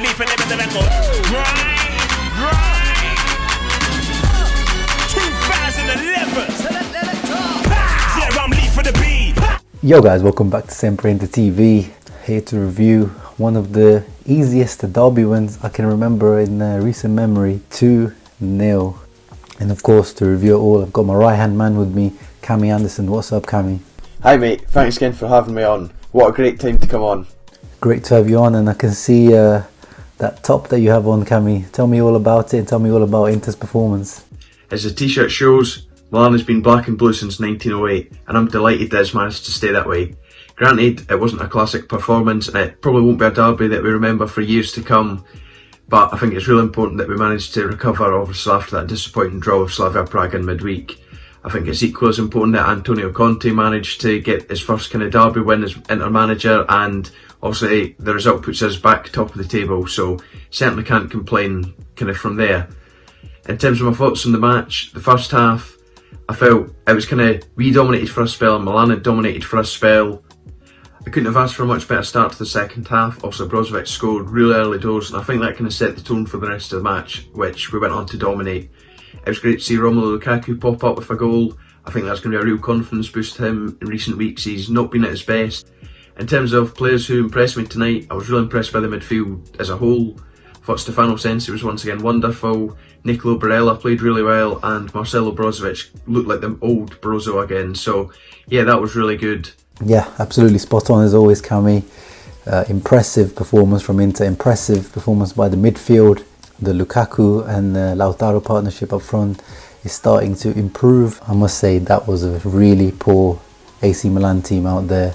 leave for them in the record. Right. 2011. Yeah, I'm leave for the beat. Yo guys, welcome back to SempreInter TV. Here to review one of the easiest derby wins I can remember in recent memory, 2-0. And of course, to review it all, I've got my right hand man with me, Cammy Anderson. What's up, Cammy? Hi mate, thanks again for having me on. What a great time to come on. Great to have you on, and I can see that top that you have on, Cammy. Tell me all about it, tell me all about Inter's performance. As the t-shirt shows, Milan has been black and blue since 1908, and I'm delighted that it's managed to stay that way. Granted, it wasn't a classic performance, and it probably won't be a derby that we remember for years to come, but I think it's really important that we managed to recover, obviously, after that disappointing draw with Slavia Prague in midweek. I think it's equally as important that Antonio Conte managed to get his first kind of derby win as Inter manager, and obviously the result puts us back top of the table, so certainly can't complain kind of from there. In terms of my thoughts on the match, the first half, I felt it was kind of we dominated for a spell, Milan had dominated for a spell. I couldn't have asked for a much better start to the second half. Also, Brozovic scored really early doors, and I think that kind of set the tone for the rest of the match, which we went on to dominate. It was great to see Romelu Lukaku pop up with a goal. I think that's going to be a real confidence boost to him. In recent weeks, he's not been at his best. In terms of players who impressed me tonight, I was really impressed by the midfield as a whole. I thought Stefano Sensi was once again wonderful. Nicolo Barella played really well, and Marcelo Brozovic looked like the old Brozo again. So yeah, that was really good. Yeah, absolutely spot on as always, Cammy. Impressive performance from Inter, impressive performance by the midfield. The Lukaku and Lautaro partnership up front is starting to improve. I must say that was a really poor AC Milan team out there.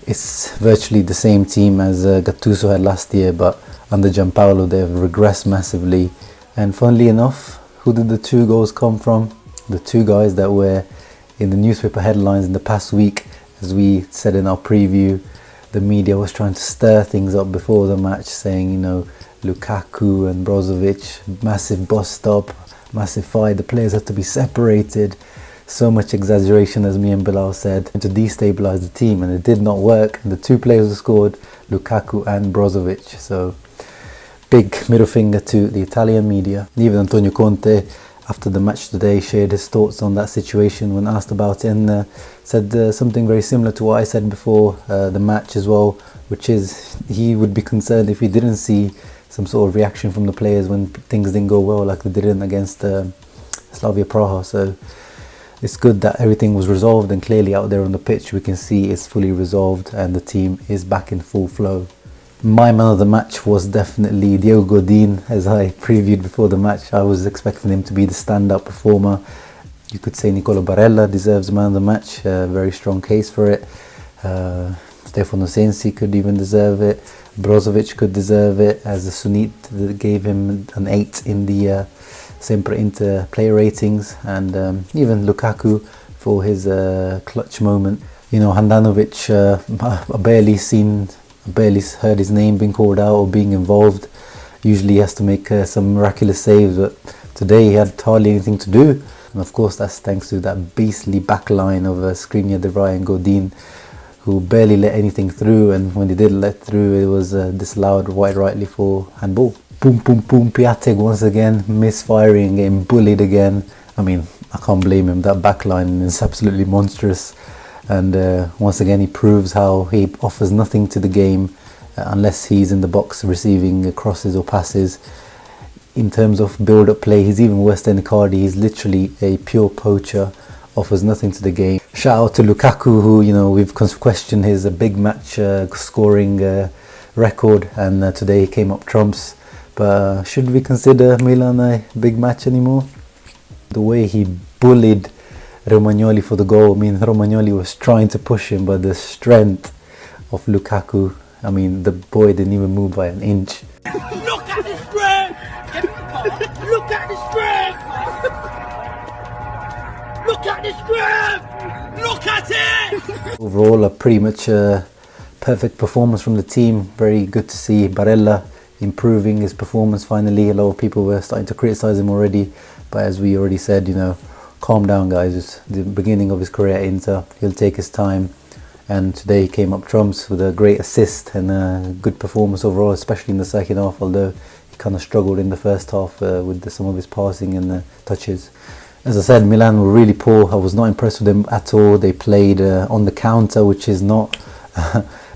It's virtually the same team as Gattuso had last year, but under Gianpaolo they've regressed massively. And funnily enough, who did the two goals come from? The two guys that were in the newspaper headlines in the past week. As we said in our preview, the media was trying to stir things up before the match, saying, you know, Lukaku and Brozovic, massive bust up, massive fight, the players have to be separated. So much exaggeration, as me and Bilal said, to destabilise the team, and it did not work. And the two players who scored, Lukaku and Brozovic. So big middle finger to the Italian media. Even Antonio Conte, after the match today, shared his thoughts on that situation when asked about it, and said something very similar to what I said before the match as well, which is he would be concerned if he didn't see some sort of reaction from the players when things didn't go well, like they didn't against Slavia Praha. So it's good that everything was resolved, and clearly out there on the pitch we can see it's fully resolved and the team is back in full flow. My man of the match was definitely Diego Godin. As I previewed before the match, I was expecting him to be the stand-up performer. You could say Nicolo Barella deserves man of the match, very strong case for it. Stefano Sensi could even deserve it. Brozovic could deserve it, as the Sunit gave him an 8 in the SempreInter player ratings, and even Lukaku for his clutch moment. You know, Handanovic, I barely heard his name being called out or being involved. Usually he has to make some miraculous saves, but today he had hardly anything to do. And of course that's thanks to that beastly back line of Skriniar, De Vrij and Godin, who barely let anything through, and when they did let through, it was disallowed quite rightly for handball. Boom, boom, boom, PIATEK once again, misfiring, getting bullied again. I mean, I can't blame him, that back line is absolutely monstrous. And once again he proves how he offers nothing to the game unless he's in the box receiving crosses or passes. In terms of build-up play, he's even worse than Icardi. He's literally a pure poacher, offers nothing to the game. Shout out to Lukaku, who, you know, we've questioned his big match scoring record, and today he came up trumps. But should we consider Milan a big match anymore? The way he bullied Romagnoli for the goal. I mean, Romagnoli was trying to push him, but the strength of Lukaku, I mean, the boy didn't even move by an inch. Look at the strength! Look at the strength! Look at the strength! Look at it! Overall, a pretty much perfect performance from the team. Very good to see Barella improving his performance finally. A lot of people were starting to criticise him already, but as we already said, you know, calm down guys, it's the beginning of his career at Inter. He'll take his time and today he came up trumps with a great assist and a good performance overall, especially in the second half, although he kind of struggled in the first half with some of his passing and the touches. As I said, Milan were really poor. I was not impressed with them at all. They played on the counter, which is not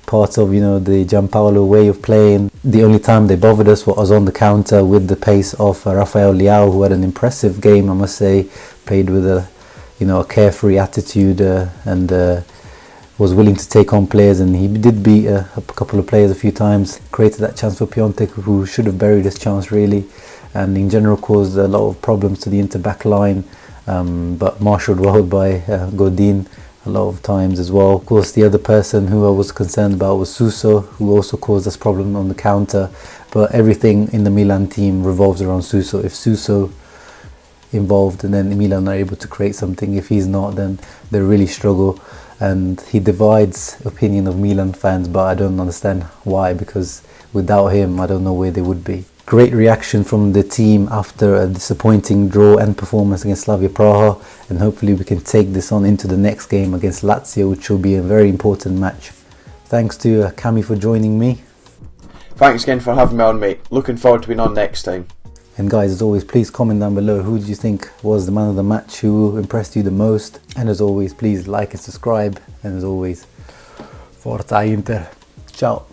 part of, you know, the Gianpaolo way of playing. The only time they bothered us was on the counter with the pace of Rafael Leao, who had an impressive game, I must say. Played with a, you know, a carefree attitude and was willing to take on players, and he did beat a couple of players a few times. Created that chance for PIATEK, who should have buried his chance really, and in general caused a lot of problems to the Inter back line, but marshalled well by Godin a lot of times as well. Of course, the other person who I was concerned about was Suso, who also caused us problem on the counter, but everything in the Milan team revolves around Suso. If Suso involved, and then Milan are able to create something. If he's not, then they really struggle, and he divides opinion of Milan fans, but I don't understand why, because without him I don't know where they would be. Great reaction from the team after a disappointing draw and performance against Slavia Praha, and hopefully we can take this on into the next game against Lazio, which will be a very important match. Thanks to Cammy for joining me. Thanks again for having me on, mate. Looking forward to being on next time. And guys, as always, please comment down below who do you think was the man of the match, who impressed you the most. And as always, please like and subscribe. And as always, Forza Inter. Ciao.